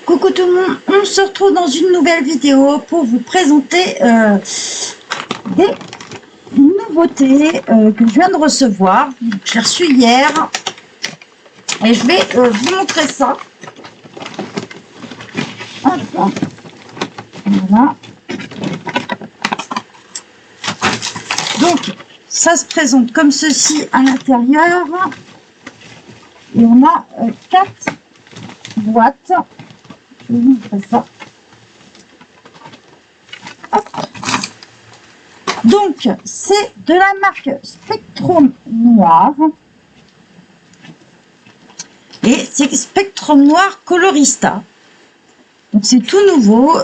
Coucou tout le monde, on se retrouve dans une nouvelle vidéo pour vous présenter des nouveautés que je viens de recevoir. Je l'ai reçu hier et je vais vous montrer ça. Hop, voilà. Donc, ça se présente comme ceci à l'intérieur. Et on a 4 boîtes. Je vais vous montrer ça. Hop. Donc, c'est de la marque Spectrum Noir. Et c'est Spectrum Noir Colorista. Donc, c'est tout nouveau.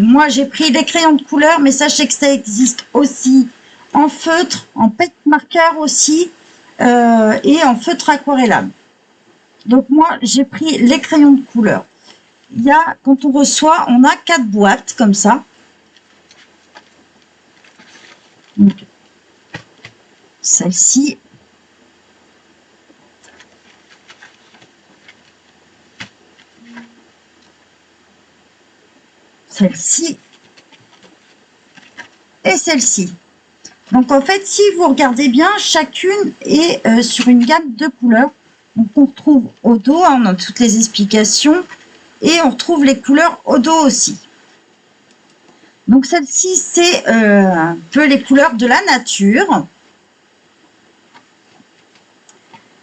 Moi, j'ai pris des crayons de couleur, mais sachez que ça existe aussi en feutre, en pet marqueur aussi, et en feutre aquarellable. Donc, moi, j'ai pris les crayons de couleur. Il y a, quand on reçoit, on a 4 boîtes comme ça. Donc, celle-ci. Celle-ci. Et celle-ci. Donc, en fait, si vous regardez bien, chacune est sur une gamme de couleurs. Donc, on retrouve au dos, on a toutes les explications. Et on retrouve les couleurs au dos aussi. Donc, celle-ci, c'est un peu les couleurs de la nature.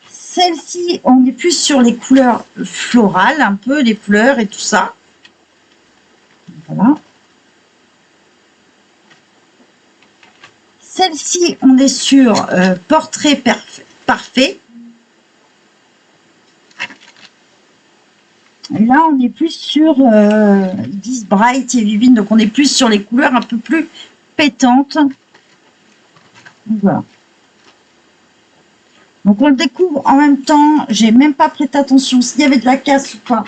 Celle-ci, on est plus sur les couleurs florales, un peu les fleurs et tout ça. Voilà. Celle-ci, on est sur portrait parfait. Là, on est plus sur 10 Bright et Vivine, donc on est plus sur les couleurs un peu plus pétantes. Voilà. Donc on le découvre en même temps. J'ai même pas prêté attention s'il y avait de la casse ou pas.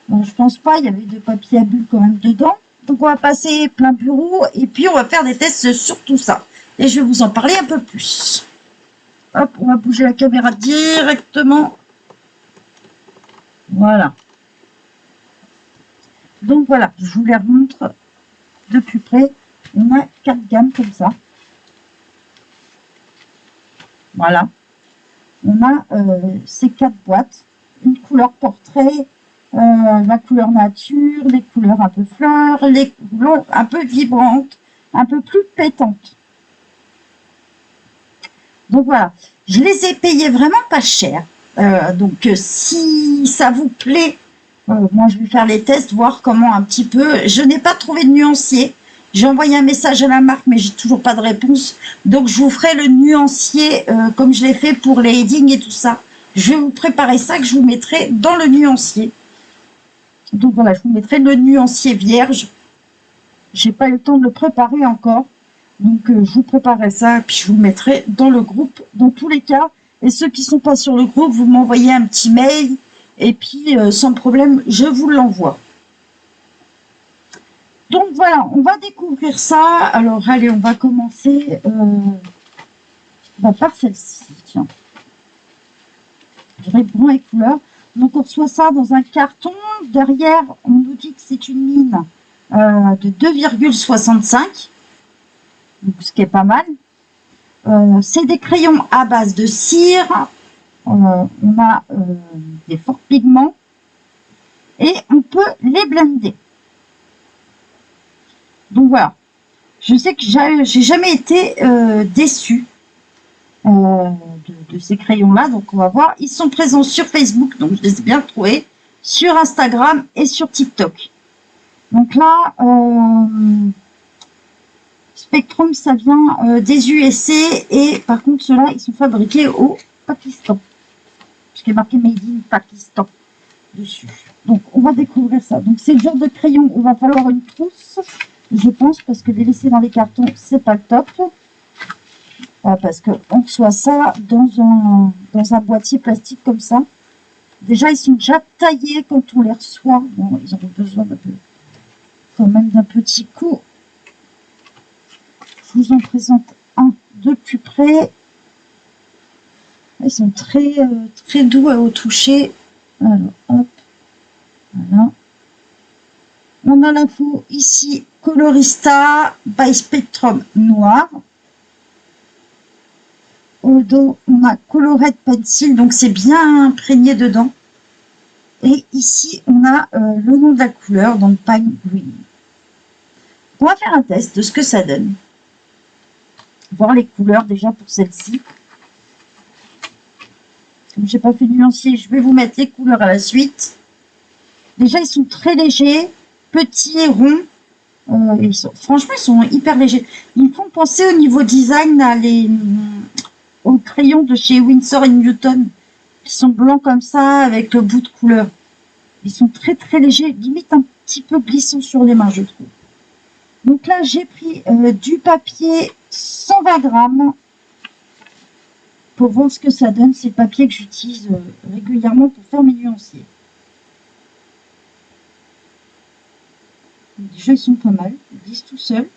Bon, je pense pas. Il y avait de papier à bulles quand même dedans. Donc on va passer plein bureau et puis on va faire des tests sur tout ça. Et je vais vous en parler un peu plus. Hop, on va bouger la caméra directement. Voilà. Donc voilà, je vous les remontre de plus près. On a 4 gammes comme ça. Voilà. On a ces 4 boîtes. Une couleur portrait, la couleur nature, les couleurs un peu fleurs, les couleurs un peu vibrantes, un peu plus pétantes. Donc voilà, je les ai payées vraiment pas cher. Donc si ça vous plaît, moi je vais faire les tests, voir comment un petit peu. Je n'ai pas trouvé de nuancier. J'ai envoyé un message à la marque, mais j'ai toujours pas de réponse. Donc je vous ferai le nuancier comme je l'ai fait pour les headings et tout ça. Je vais vous préparer ça que je vous mettrai dans le nuancier. Donc voilà, je vous mettrai le nuancier vierge. J'ai pas eu le temps de le préparer encore. Donc je vous préparerai ça, puis je vous mettrai dans le groupe dans tous les cas. Et ceux qui ne sont pas sur le groupe, vous m'envoyez un petit mail. Et puis sans problème, je vous l'envoie. Donc voilà, on va découvrir ça. Alors allez, on va commencer par celle-ci. Tiens. Je dirais brun et couleur. Donc on reçoit ça dans un carton. Derrière, on nous dit que c'est une mine de 2,65. Ce qui est pas mal. C'est des crayons à base de cire. On a des forts pigments. Et on peut les blender. Donc voilà. Je sais que j'ai jamais été déçue de ces crayons-là. Donc on va voir. Ils sont présents sur Facebook. Donc je les ai bien trouvés. Sur Instagram et sur TikTok. Donc là... Spectrum, ça vient des USA et par contre, ceux-là, ils sont fabriqués au Pakistan. Parce qu'il est marqué Made in Pakistan dessus. Donc, on va découvrir ça. Donc, c'est le genre de crayon où il va falloir une trousse, je pense, parce que les laisser dans les cartons, c'est pas le top. Parce qu'on reçoit ça dans un boîtier plastique comme ça. Déjà, ils sont déjà taillés quand on les reçoit. Bon, ils auront besoin quand même d'un petit coup. Je vous en présente un de plus près. Ils sont très doux au toucher. Alors, hop. Voilà. a l'info ici, Colorista by Spectrum noir. Au dos, on a Colored Pencil, donc c'est bien imprégné dedans. Et ici, on a le nom de la couleur, donc Pine Green. On va faire un test de ce que ça donne. Voir les couleurs déjà pour celle-ci. Comme j'ai pas fait de nuancier, je vais vous mettre les couleurs à la suite. Déjà, ils sont très légers, petits et ronds. Franchement, ils sont hyper légers. Ils me font penser au niveau design aux crayons de chez Winsor & Newton. Ils sont blancs comme ça, avec le bout de couleur. Ils sont très très légers, limite un petit peu glissants sur les mains, je trouve. Donc là, j'ai pris du papier 120 grammes pour voir ce que ça donne. C'est le papier que j'utilise régulièrement pour faire mes nuanciers. Déjà, ils sont pas mal. Ils glissent tout seuls.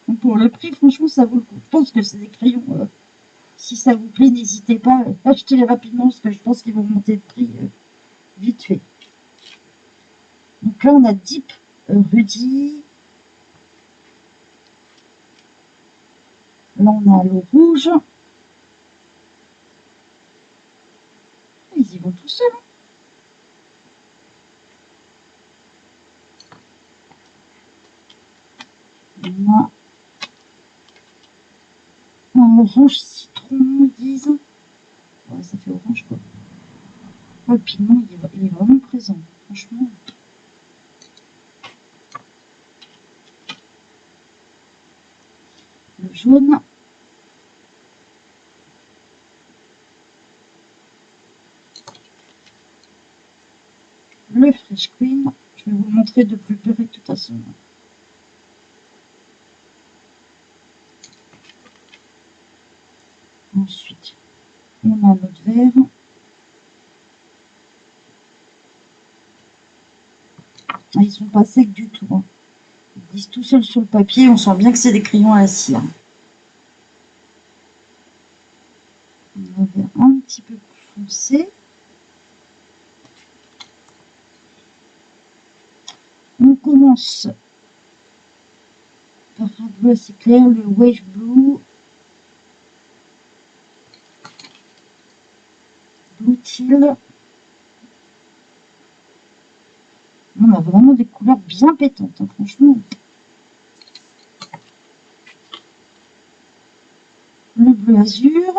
Donc pour le prix, franchement, ça vaut le coup. Je pense que c'est des crayons. Si ça vous plaît, n'hésitez pas. Achetez-les rapidement parce que je pense qu'ils vont monter de prix vite fait. Donc là, on a Deep Rudy. Là, on a le rouge. Ils y vont tout seuls. On a un orange citron, ils disent. Ouais, ça fait orange, quoi. Le pigment, il est vraiment présent. Franchement. Le jaune. Le Fresh Queen. Je vais vous le montrer de plus près de toute façon. Ensuite, on a notre vert. Ah, ils sont pas secs du tout. Hein. Ils glissent tout seuls sur le papier. On sent bien que c'est des crayons à la cire. On a un vert un petit peu plus foncé. On commence par un bleu assez clair, le Wave Blue. Blue Teal. On a vraiment des couleurs bien pétantes, hein, franchement. Le bleu azur.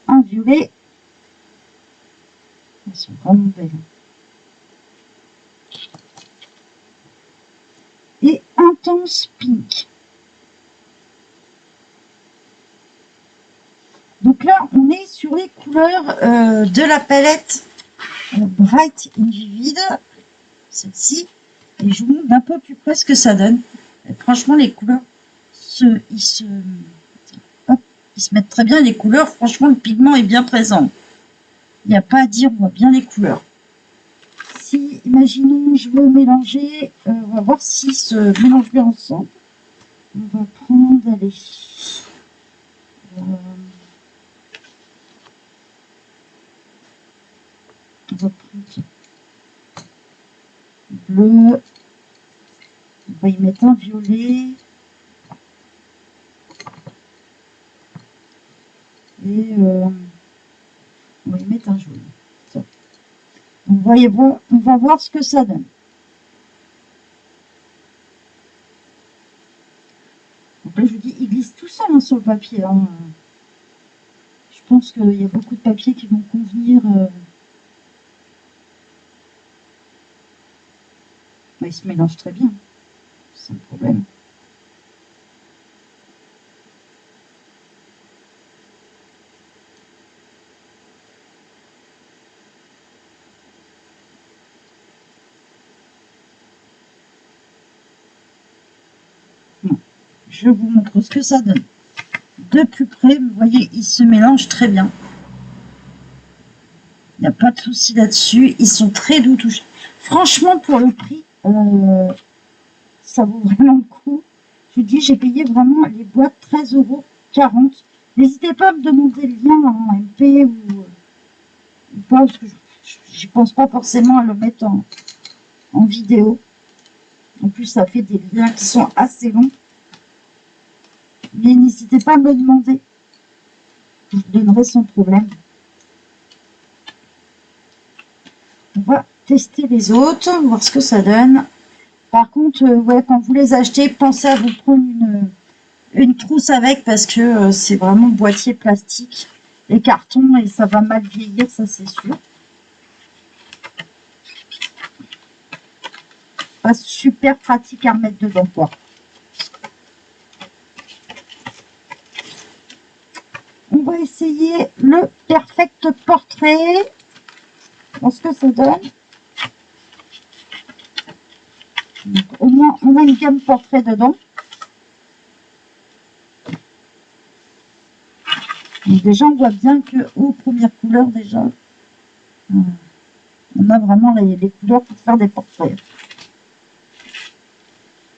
Un violet. Elles sont vraiment belles. Et intense pink. Donc là, on est sur les couleurs de la palette Bright and Vivid, celle-ci. Et je vous montre d'un peu plus près ce que ça donne. Et franchement, les couleurs, ils se mettent très bien. Les couleurs, franchement, le pigment est bien présent. Il n'y a pas à dire, on voit bien les couleurs. Si, imaginons, je veux mélanger, on va voir s'ils se mélangent bien ensemble. On va prendre, allez, on va prendre bleu, on va y mettre un violet et on va y mettre un jaune. Ça. On va voir ce que ça donne. Donc là, je vous dis, il glisse tout seul hein, sur le papier. Hein. Je pense qu'il y a beaucoup de papiers qui vont convenir. Il se mélange très bien, sans problème. Bon, je vous montre ce que ça donne. De plus près, vous voyez, ils se mélangent très bien. Il n'y a pas de souci là-dessus. Ils sont très doux touchés. Franchement, pour le prix, ça vaut vraiment le coup. Je vous dis, j'ai payé vraiment les boîtes 13,40 €. N'hésitez pas à me demander le lien en MP ou pas, parce que je pense pas forcément à le mettre en vidéo. En plus, ça fait des liens qui sont assez longs. Mais n'hésitez pas à me le demander. Je vous donnerai sans problème. On va tester les autres, voir ce que ça donne. Par contre, ouais, quand vous les achetez, pensez à vous prendre une trousse avec parce que c'est vraiment boîtier plastique et carton et ça va mal vieillir, ça c'est sûr. Pas super pratique à remettre dedans, quoi. On va essayer le Perfect Portrait. Voir ce que ça donne. Donc, au moins, on a une gamme portrait dedans. Donc, déjà, on voit bien que aux premières couleurs, déjà, on a vraiment les couleurs pour faire des portraits.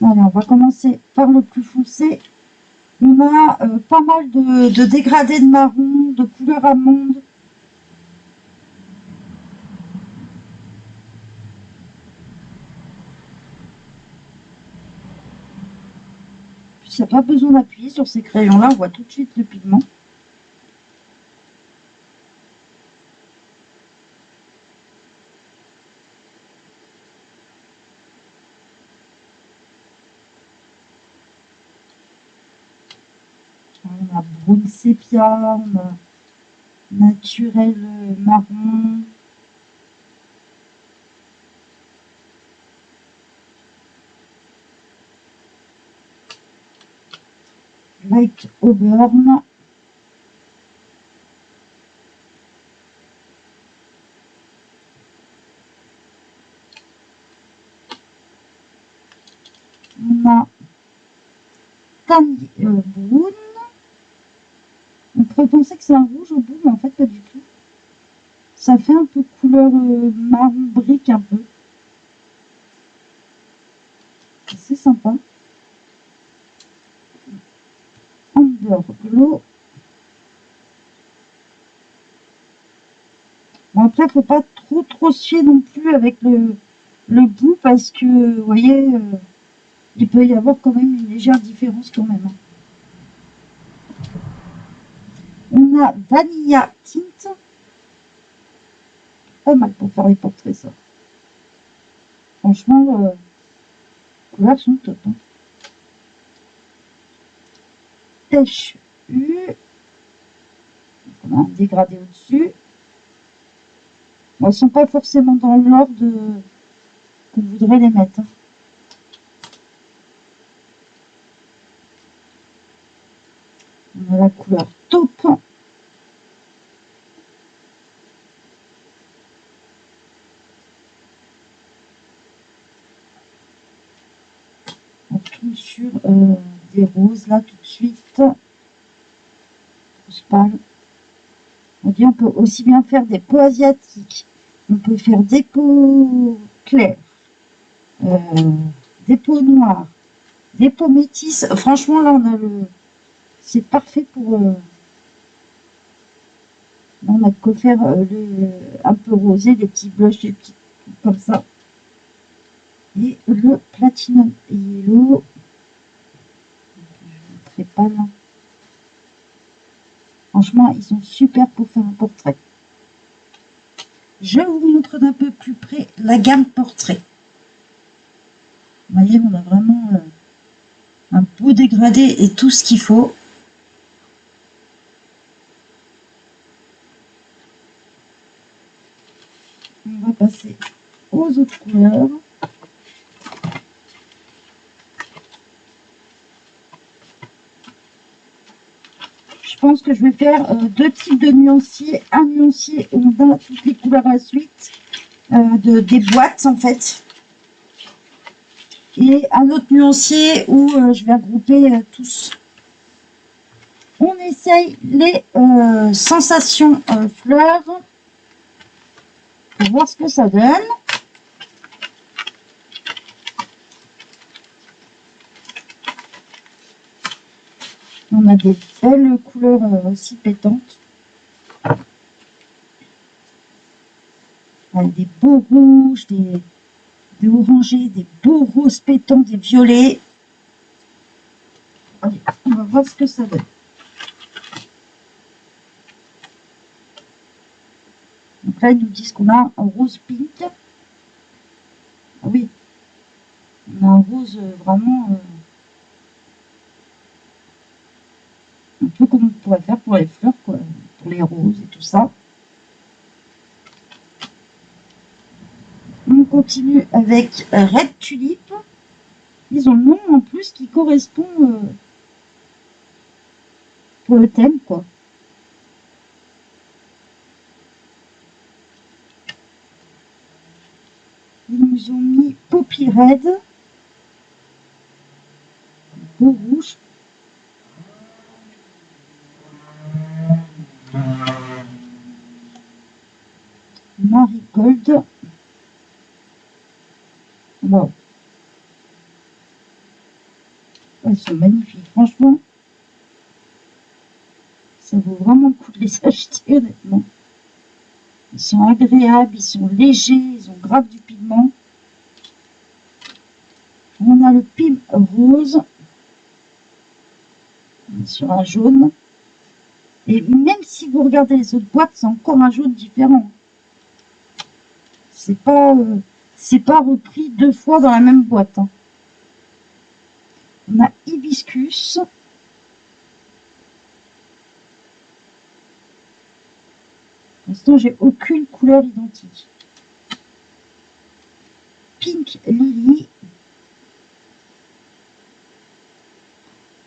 Allez, on va commencer par le plus foncé. On a pas mal de dégradés de marron, de couleur amande. Il n'y a pas besoin d'appuyer sur ces crayons-là, on voit tout de suite le pigment. On a brune sépia, on a naturel marron. Light auburn. On a brune. On pourrait penser que c'est un rouge au bout, mais en fait pas du tout. Ça fait un peu couleur marron brique un peu. C'est sympa. Amber Glow. Bon, après, faut pas trop se fier non plus avec le bout parce que, vous voyez, il peut y avoir quand même une légère différence quand même. On a Vanilla Tint. Pas mal pour faire les portraits, ça. Franchement, les couleurs sont top. Hein. Pêche U. On a un dégradé au-dessus. Bon, ils sont pas forcément dans l'ordre qu'on voudrait les mettre. Hein. On a la couleur taupe. On tombe sur des roses là tout de suite. Rose pâle. On dit on peut aussi bien faire des peaux asiatiques. On peut faire des peaux claires. Des peaux noires. Des peaux métisses. Franchement là on a le... C'est parfait pour... on a de quoi faire un peu rosé, des petits blushs, des petits comme ça. Et le Platinum Yellow. Très pâle. Franchement, ils sont super pour faire un portrait. Je vous montre d'un peu plus près la gamme portrait. Vous voyez, on a vraiment un beau dégradé et tout ce qu'il faut. On va passer aux autres couleurs. Je pense que je vais faire deux types de nuanciers. Un nuancier où on a toutes les couleurs à la suite des boîtes en fait. Et un autre nuancier où je vais regrouper tous. On essaye les sensations fleurs pour voir ce que ça donne. On a des belles couleurs aussi pétantes. Des beaux rouges, des orangés, des beaux roses pétants, des violets. Allez, on va voir ce que ça donne. Donc là, ils nous disent qu'on a un rose pink. Ah oui, on a un rose vraiment un peu comme on pourrait faire pour les fleurs, quoi, pour les roses et tout ça. On continue avec Red Tulip. Ils ont le nom en plus qui correspond pour le thème, quoi. Ils nous ont mis Poppy Red, beau rouge. Marigold. Wow. Elles sont magnifiques, franchement. Ça vaut vraiment le coup de les acheter, honnêtement. Ils sont agréables, ils sont légers, ils ont grave du pigment. On a le pim rose sur un jaune. Et même si vous regardez les autres boîtes, c'est encore un jaune différent. C'est pas repris 2 fois dans la même boîte. Hein. On a hibiscus. Pour l'instant, j'ai aucune couleur identique. Pink Lily.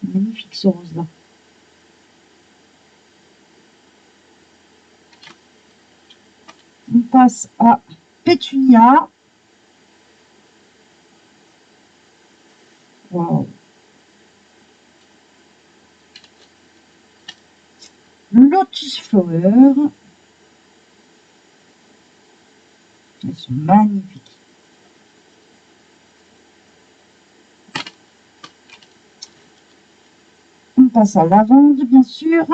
Magnifique ce rose-là. On passe à Pétunia. Wow. Lotus Flower. Elles sont magnifiques. On passe à lavande, bien sûr.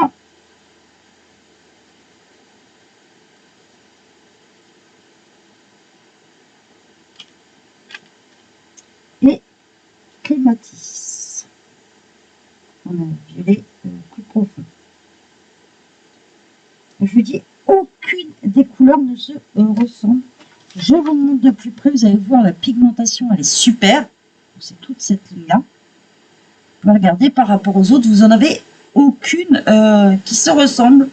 Et clématis. On a un violet plus profond. Je vous dis, aucune des couleurs ne se ressemble. Je vous montre de plus près, vous allez voir la pigmentation, elle est super. C'est toute cette ligne-là. Vous pouvez regarder par rapport aux autres, vous n'en avez aucune qui se ressemble.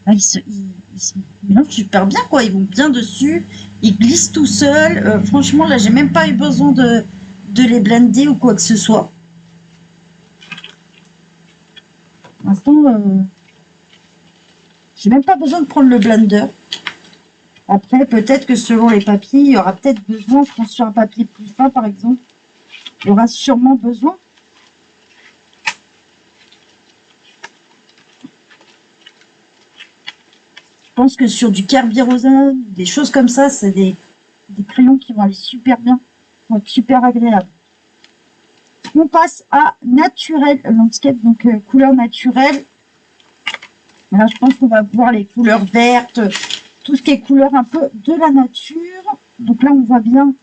Ah, ils se mélangent super bien, quoi. Ils vont bien dessus, ils glissent tout seuls. Franchement, là, j'ai même pas eu besoin de les blender ou quoi que ce soit. Pour l'instant, j'ai même pas besoin de prendre le blender. Après, peut-être que selon les papiers, il y aura peut-être besoin, je pense sur un papier plus fin, par exemple, il y aura sûrement besoin. Je pense que sur du Carbirosane, des choses comme ça, c'est des crayons qui vont aller super bien, vont être super agréables. On passe à Naturel Landscape, donc couleur naturelle. Là, je pense qu'on va voir les couleurs vertes, tout ce qui est couleur un peu de la nature. Donc là, on voit bien,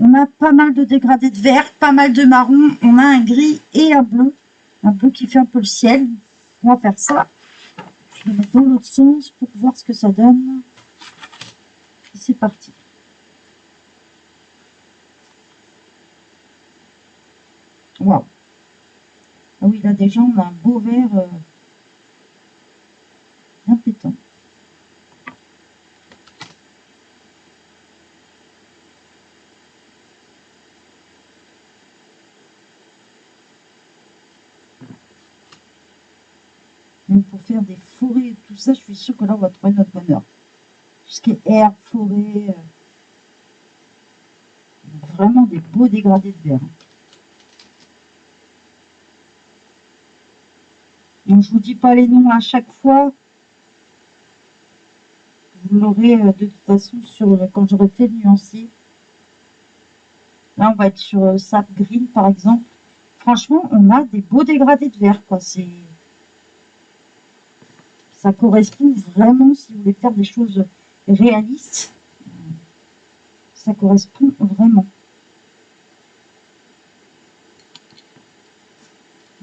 on a pas mal de dégradés de vert, pas mal de marron, on a un gris et un bleu qui fait un peu le ciel. On va faire ça. Je vais mettre dans l'autre sens pour voir ce que ça donne. Et c'est parti. Waouh. Ah oui, là déjà, on a un beau vert bien pétant. Même pour faire des forêts et tout ça, je suis sûre que là, on va trouver notre bonheur. Tout ce qui est herbe, forêt. Vraiment des beaux dégradés de vert. Donc, je vous dis pas les noms à chaque fois. Vous l'aurez de toute façon quand j'aurai fait le nuancier. Là, on va être sur Sap Green, par exemple. franchement, on a des beaux dégradés de verre, quoi. Ça correspond vraiment, si vous voulez faire des choses réalistes, ça correspond vraiment.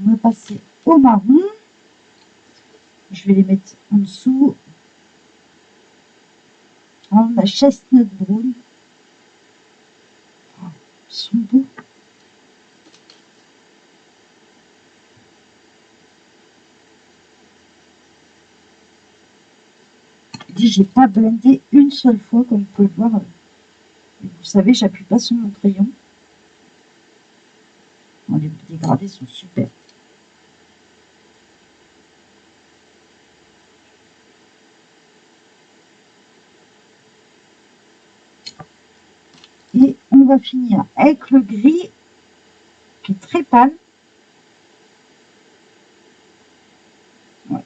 On va passer au marron. Je vais les mettre en dessous. On a chestnut brown. Oh, ils sont beaux. J'ai pas blendé une seule fois, comme vous pouvez le voir. Vous savez, j'appuie pas sur mon crayon. Oh, les dégradés sont super. Et on va finir avec le gris qui est très pâle. Ouais.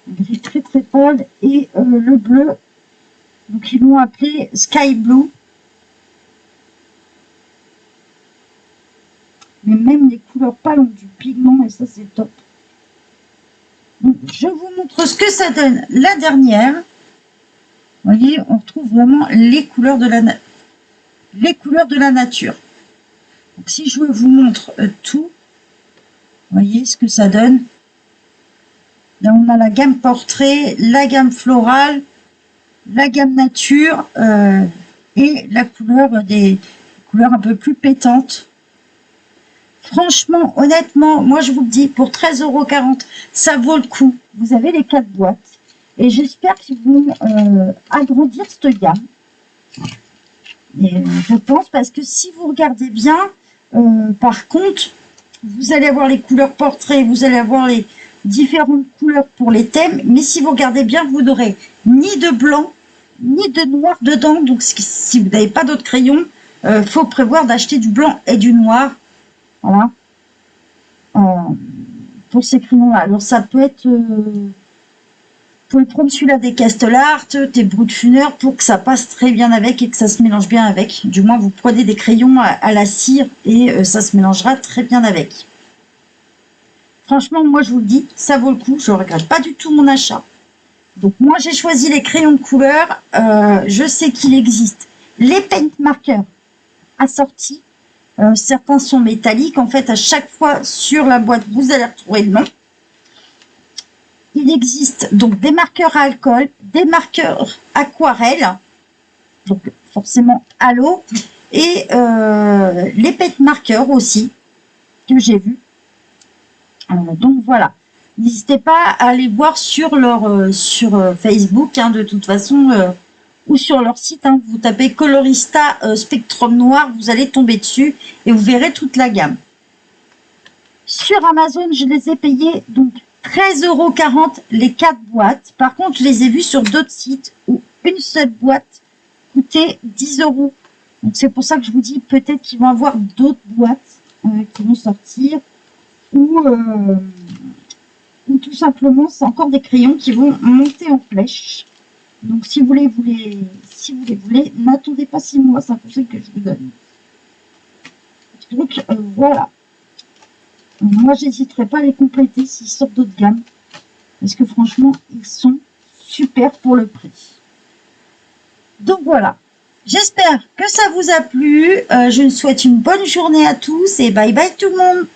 Gris très très pâle et le bleu. Donc ils l'ont appelé Sky Blue. Mais même les couleurs pâles ont du pigment et ça c'est top. Donc, je vous montre ce que ça donne la dernière. Vous voyez, on retrouve vraiment les couleurs de la nature. Donc, si je vous montre tout, vous voyez ce que ça donne. Là, on a la gamme portrait, la gamme florale, la gamme nature et la couleur des couleurs un peu plus pétantes. Franchement, honnêtement, moi je vous le dis, pour 13,40 €, ça vaut le coup. Vous avez les 4 boîtes. Et j'espère qu'ils vont agrandir cette gamme. Et, je pense, parce que si vous regardez bien, par contre, vous allez avoir les couleurs portraits, vous allez avoir les différentes couleurs pour les thèmes. Mais si vous regardez bien, vous n'aurez ni de blanc, ni de noir dedans. Donc si vous n'avez pas d'autres crayons, faut prévoir d'acheter du blanc et du noir. Voilà. Pour ces crayons-là. Alors ça peut être... vous pouvez prendre celui-là des Castellart, des Brutfuner pour que ça passe très bien avec et que ça se mélange bien avec. Du moins, vous prenez des crayons à la cire et ça se mélangera très bien avec. Franchement, moi, je vous le dis, ça vaut le coup. Je ne regrette pas du tout mon achat. Donc, moi, j'ai choisi les crayons de couleur. Je sais qu'il existe les paint markers assortis. Certains sont métalliques. En fait, à chaque fois sur la boîte, vous allez retrouver le nom. Il existe donc des marqueurs à alcool, des marqueurs aquarelle, donc forcément à l'eau, et les paint markers aussi, que j'ai vu. Donc voilà, n'hésitez pas à aller voir sur leur sur Facebook, hein, de toute façon, ou sur leur site. Hein, vous tapez Colorista Spectrum Noir, vous allez tomber dessus et vous verrez toute la gamme. Sur Amazon, je les ai payés donc 13,40 € les 4 boîtes. Par contre, je les ai vus sur d'autres sites où une seule boîte coûtait 10 €. Donc c'est pour ça que je vous dis, peut-être qu'ils vont avoir d'autres boîtes qui vont sortir, ou tout simplement c'est encore des crayons qui vont monter en flèche. Donc si vous les voulez, n'attendez pas 6 mois, c'est un conseil que je vous donne. Donc voilà. Moi, j'hésiterai pas à les compléter s'ils sortent d'autres gammes. Parce que franchement, ils sont super pour le prix. Donc voilà. J'espère que ça vous a plu. Je vous souhaite une bonne journée à tous et bye bye tout le monde.